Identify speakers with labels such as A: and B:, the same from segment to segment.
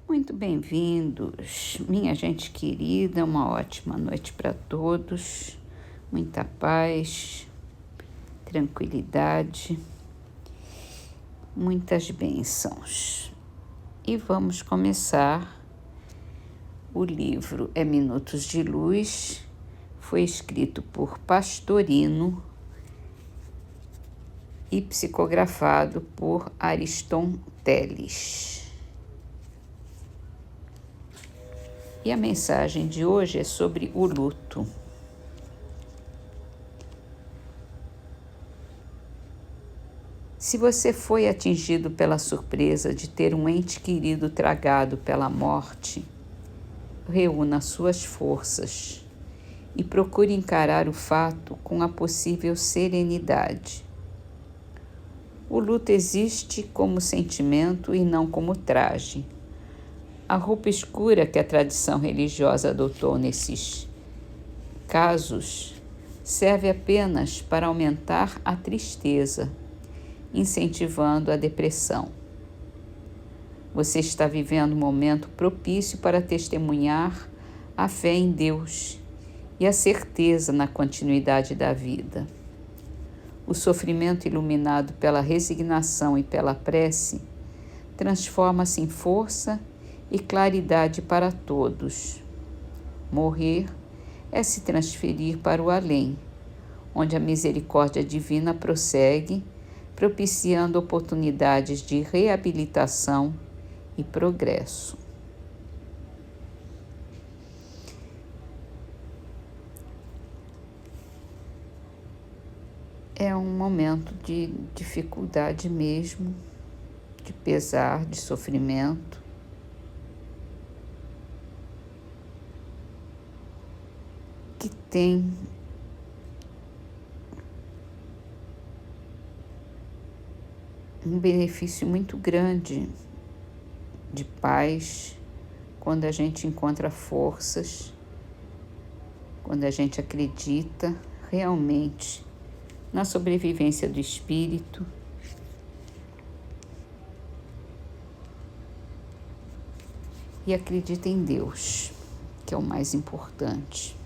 A: Muito bem-vindos, minha gente querida, uma ótima noite para todos, muita paz, tranquilidade, muitas bênçãos. E vamos começar. O livro é Minutos de Luz, foi escrito por Pastorino e psicografado por Ariston Teles. E a mensagem de hoje é sobre o luto. Se você foi atingido pela surpresa de ter um ente querido tragado pela morte, reúna suas forças e procure encarar o fato com a possível serenidade. O luto existe como sentimento e não como traje. A roupa escura que a tradição religiosa adotou nesses casos serve apenas para aumentar a tristeza, incentivando a depressão. Você está vivendo um momento propício para testemunhar a fé em Deus e a certeza na continuidade da vida. O sofrimento iluminado pela resignação e pela prece transforma-se em força e claridade para todos. Morrer é se transferir para o além, onde a misericórdia divina prossegue, propiciando oportunidades de reabilitação e progresso. É um momento de dificuldade mesmo, de pesar, de sofrimento. Que tem um benefício muito grande de paz quando a gente encontra forças, quando a gente acredita realmente na sobrevivência do espírito e acredita em Deus, que é o mais importante.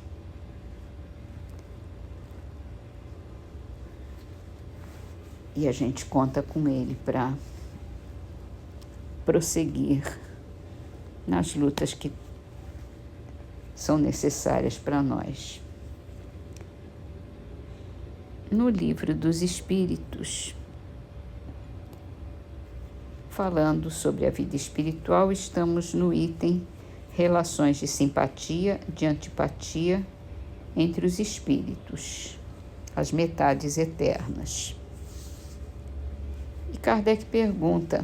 A: E a gente conta com Ele para prosseguir nas lutas que são necessárias para nós. No Livro dos Espíritos, falando sobre a vida espiritual, estamos no item Relações de simpatia, de antipatia entre os espíritos, as metades eternas. E Kardec pergunta: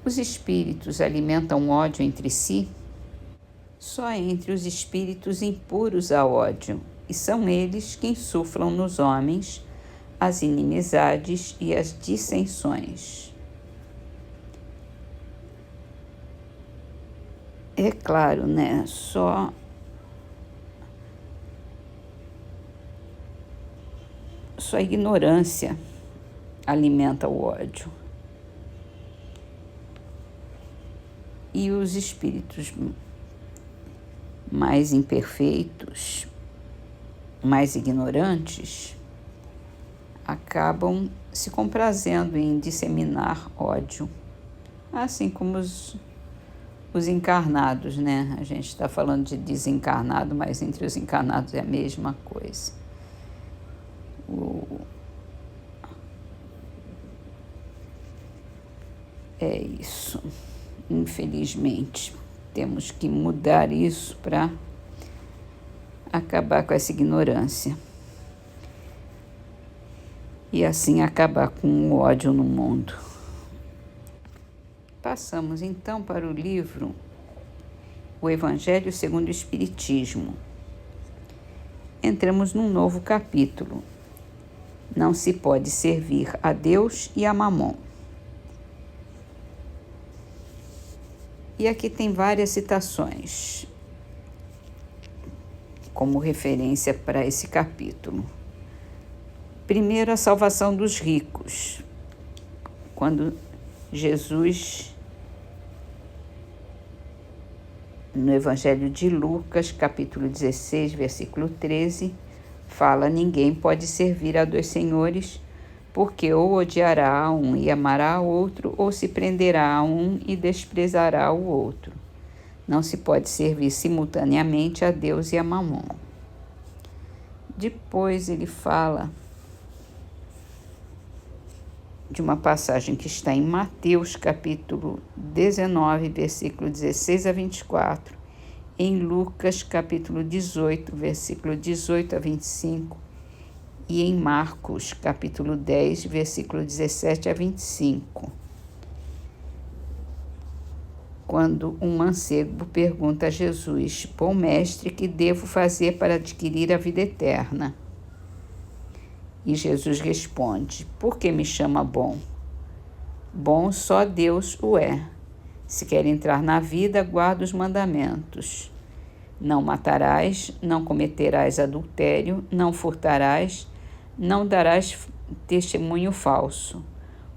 A: os espíritos alimentam ódio entre si? Só entre os espíritos impuros há ódio, e são eles que insuflam nos homens as inimizades e as dissensões. É claro, né? Só a ignorância alimenta o ódio. E os espíritos mais imperfeitos, mais ignorantes, acabam se comprazendo em disseminar ódio, assim como os encarnados, né? A gente está falando de desencarnado, mas entre os encarnados é a mesma coisa. É isso. Infelizmente, temos que mudar isso para acabar com essa ignorância. E assim acabar com o ódio no mundo. Passamos então para o livro O Evangelho segundo o Espiritismo. Entramos num novo capítulo. Não se pode servir a Deus e a Mamon. E aqui tem várias citações como referência para esse capítulo. Primeiro, a salvação dos ricos, quando Jesus no Evangelho de Lucas, capítulo 16, versículo 13, fala: ninguém pode servir a dois senhores, porque ou odiará a um e amará a outro, ou se prenderá a um e desprezará o outro. Não se pode servir simultaneamente a Deus e a Mamon. Depois ele fala de uma passagem que está em Mateus, capítulo 19, versículo 16 a 24, em Lucas, capítulo 18, versículo 18 a 25, e em Marcos, capítulo 10, versículo 17 a 25. Quando um mancebo pergunta a Jesus: bom mestre, que devo fazer para adquirir a vida eterna? E Jesus responde: por que me chama bom? Bom só Deus o é. Se quer entrar na vida, guarda os mandamentos. Não matarás, não cometerás adultério, não furtarás, não darás testemunho falso.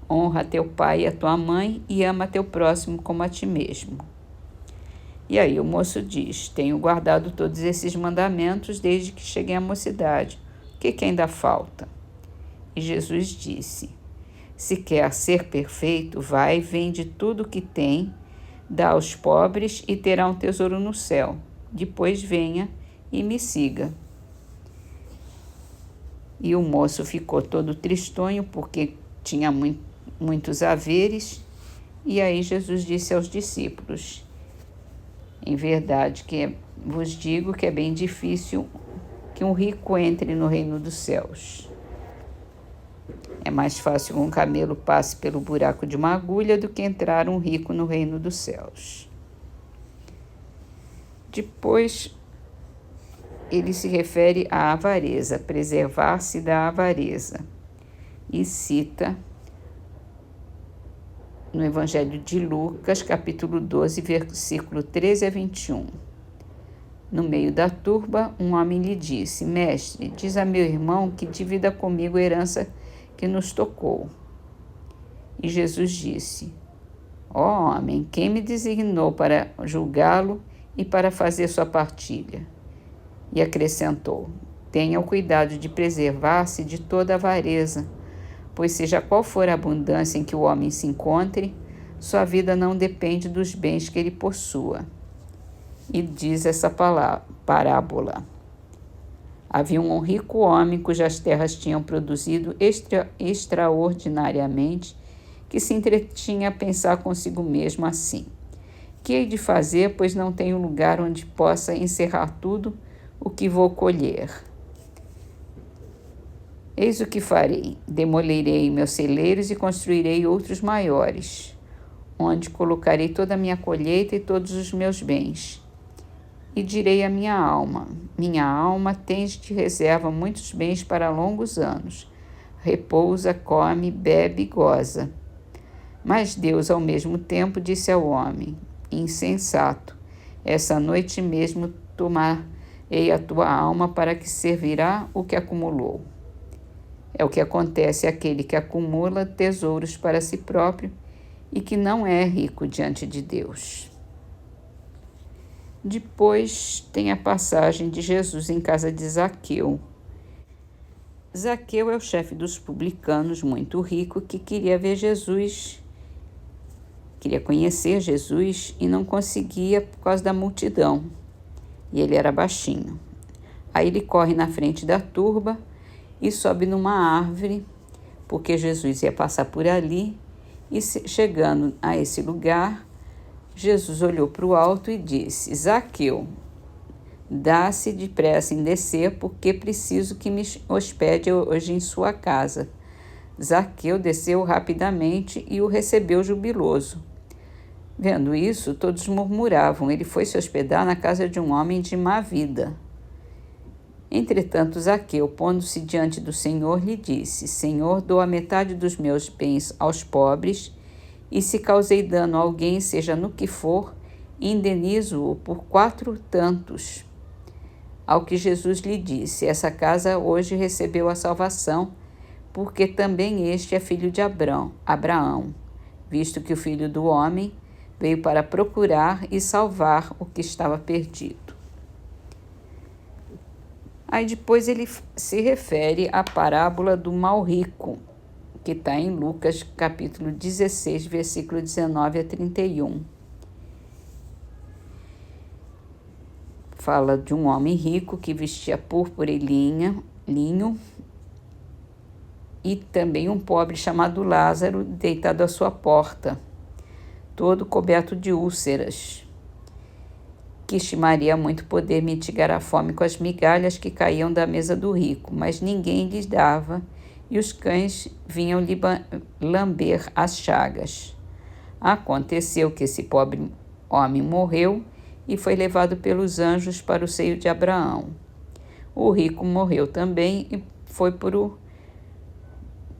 A: Honra teu pai e a tua mãe e ama teu próximo como a ti mesmo. E aí o moço diz: tenho guardado todos esses mandamentos desde que cheguei à mocidade. O que ainda falta? E Jesus disse: se quer ser perfeito, vai, vende tudo o que tem, dá aos pobres e terá um tesouro no céu. Depois venha e me siga. E o moço ficou todo tristonho porque tinha muitos haveres. E aí Jesus disse aos discípulos: em verdade que vos digo que é bem difícil que um rico entre no reino dos céus. É mais fácil que um camelo passe pelo buraco de uma agulha do que entrar um rico no reino dos céus. Depois, ele se refere à avareza, preservar-se da avareza, e cita no Evangelho de Lucas, capítulo 12, versículo 13 a 21. No meio da turba, um homem lhe disse: mestre, diz a meu irmão que divida comigo a herança que nos tocou. E Jesus disse: ó homem, quem me designou para julgá-lo e para fazer sua partilha? E acrescentou: tenha o cuidado de preservar-se de toda avareza, pois seja qual for a abundância em que o homem se encontre, sua vida não depende dos bens que ele possua. E diz essa parábola: havia um rico homem cujas terras tinham produzido extraordinariamente, que se entretinha a pensar consigo mesmo assim: que hei de fazer, pois não tenho lugar onde possa encerrar tudo o que vou colher? Eis o que farei: demolirei meus celeiros e construirei outros maiores, onde colocarei toda a minha colheita e todos os meus bens. E direi à minha alma, tens de reserva muitos bens para longos anos. Repousa, come, bebe e goza. Mas Deus, ao mesmo tempo, disse ao homem: insensato, essa noite mesmo tomarei a tua alma, para que servirá o que acumulou. É o que acontece àquele que acumula tesouros para si próprio e que não é rico diante de Deus. Depois tem a passagem de Jesus em casa de Zaqueu. Zaqueu é o chefe dos publicanos, muito rico, que queria ver Jesus, queria conhecer Jesus e não conseguia por causa da multidão. E ele era baixinho. Aí ele corre na frente da turba e sobe numa árvore, porque Jesus ia passar por ali. E chegando a esse lugar, Jesus olhou para o alto e disse: Zaqueu, dá-se depressa em descer, porque preciso que me hospede hoje em sua casa. Zaqueu desceu rapidamente e o recebeu jubiloso. Vendo isso, todos murmuravam: ele foi se hospedar na casa de um homem de má vida. Entretanto, Zaqueu, pondo-se diante do Senhor, lhe disse: Senhor, dou a metade dos meus bens aos pobres, e se causei dano a alguém, seja no que for, indenizo-o por 4 tantos. Ao que Jesus lhe disse: essa casa hoje recebeu a salvação, porque também este é filho de Abraão, visto que o Filho do Homem veio para procurar e salvar o que estava perdido. Aí depois ele se refere à parábola do mal rico, que está em Lucas capítulo 16, versículo 19 a 31. Fala de um homem rico que vestia púrpura e linho, e também um pobre chamado Lázaro deitado à sua porta, todo coberto de úlceras, que estimaria muito poder mitigar a fome com as migalhas que caíam da mesa do rico, mas ninguém lhes dava, e os cães vinham lhe lamber as chagas. Aconteceu que esse pobre homem morreu e foi levado pelos anjos para o seio de Abraão. O rico morreu também e foi para o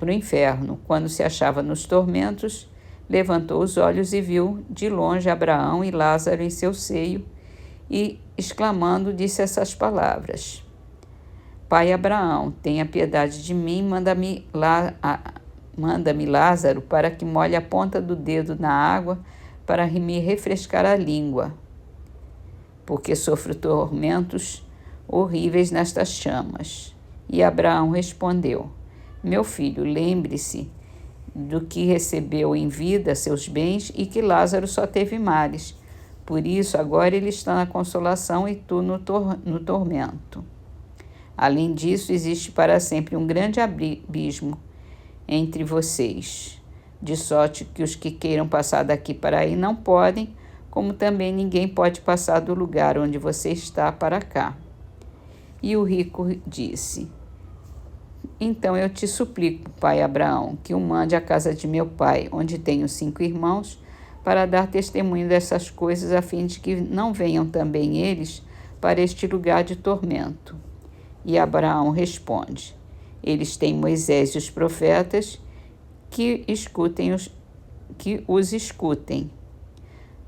A: inferno. Quando se achava nos tormentos, levantou os olhos e viu de longe Abraão e Lázaro em seu seio, e, exclamando, disse essas palavras: Pai Abraão, tenha piedade de mim, manda-me Lázaro para que molhe a ponta do dedo na água para me refrescar a língua, porque sofro tormentos horríveis nestas chamas. E Abraão respondeu: Meu filho, lembre-se do que recebeu em vida seus bens e que Lázaro só teve males. Por isso, agora ele está na consolação e tu no tormento. Além disso, existe para sempre um grande abismo entre vocês, de sorte que os que queiram passar daqui para aí não podem, como também ninguém pode passar do lugar onde você está para cá. E o rico disse: Então eu te suplico, pai Abraão, que o mande à casa de meu pai, onde tenho 5 irmãos, para dar testemunho dessas coisas, a fim de que não venham também eles para este lugar de tormento. E Abraão responde: Eles têm Moisés e os profetas, que os escutem.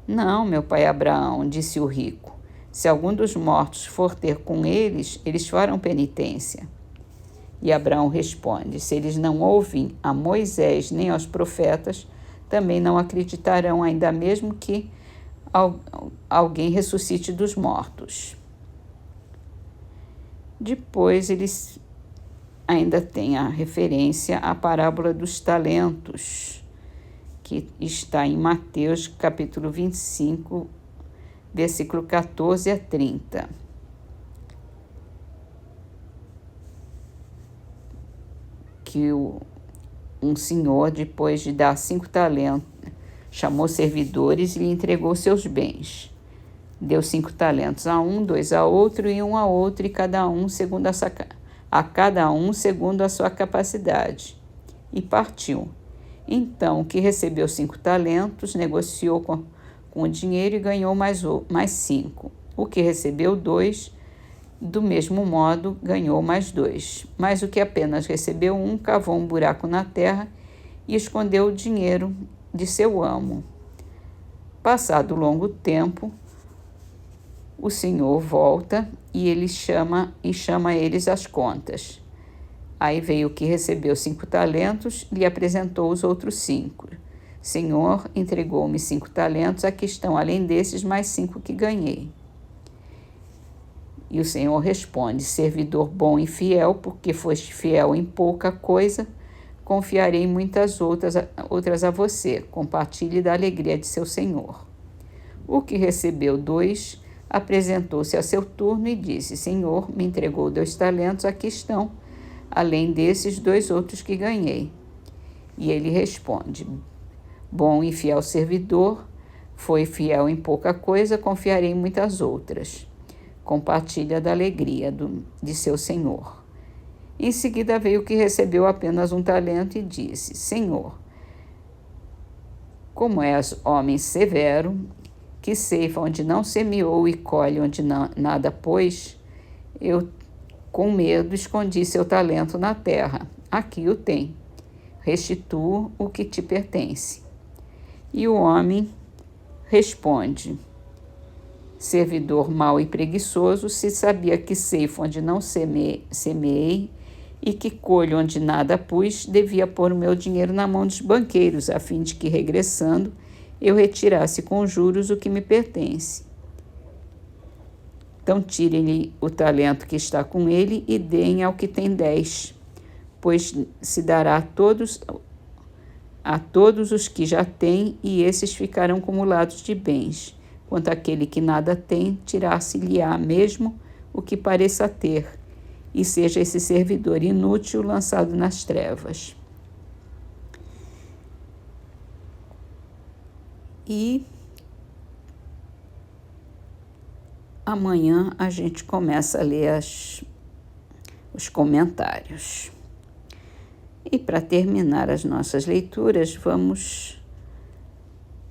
A: Não, meu pai Abraão, disse o rico, se algum dos mortos for ter com eles, eles farão penitência. E Abraão responde: Se eles não ouvem a Moisés nem aos profetas, também não acreditarão, ainda mesmo que alguém ressuscite dos mortos. Depois eles ainda têm a referência à parábola dos talentos, que está em Mateus capítulo 25, versículo 14 a 30. Que um senhor, depois de dar 5 talentos, chamou servidores e lhe entregou seus bens. Deu 5 talentos a um, 2 a outro e 1 a outro, e cada um segundo a sua capacidade. E partiu. Então, o que recebeu 5 talentos, negociou com o dinheiro e ganhou mais 5. O que recebeu 2, do mesmo modo, ganhou mais 2. Mas o que apenas recebeu 1, cavou um buraco na terra e escondeu o dinheiro de seu amo. Passado longo tempo, o senhor volta e ele chama eles às contas. Aí veio o que recebeu 5 talentos e lhe apresentou os outros 5. Senhor, entregou-me 5 talentos, aqui estão, além desses, mais 5 que ganhei. E o Senhor responde: servidor bom e fiel, porque foste fiel em pouca coisa, confiarei muitas outras a você. Compartilhe da alegria de seu Senhor. O que recebeu 2 apresentou-se a seu turno e disse: Senhor, me entregou 2 talentos, aqui estão, além desses 2 outros que ganhei. E ele responde: bom e fiel servidor, foi fiel em pouca coisa, confiarei em muitas outras. Compartilha da alegria de seu senhor. Em seguida veio o que recebeu apenas 1 talento e disse: Senhor, como és homem severo, que ceifa onde não semeou e colhe onde nada pôs, eu, com medo, escondi seu talento na terra. Aqui o tem. Restitua o que te pertence. E o homem responde: servidor mau e preguiçoso, se sabia que ceifo onde não semeei e que colho onde nada pus, devia pôr o meu dinheiro na mão dos banqueiros, a fim de que, regressando, eu retirasse com juros o que me pertence. Então tirem-lhe o talento que está com ele e deem ao que tem 10, pois se dará a todos os que já têm, e esses ficarão acumulados de bens. Quanto àquele que nada tem, tirar-se-lhe-á mesmo o que pareça ter, e seja esse servidor inútil lançado nas trevas. E amanhã a gente começa a ler os comentários. E para terminar as nossas leituras, vamos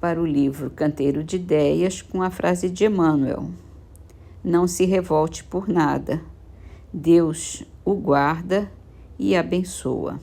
A: para o livro Canteiro de Ideias com a frase de Emmanuel: não se revolte por nada, Deus o guarda e abençoa.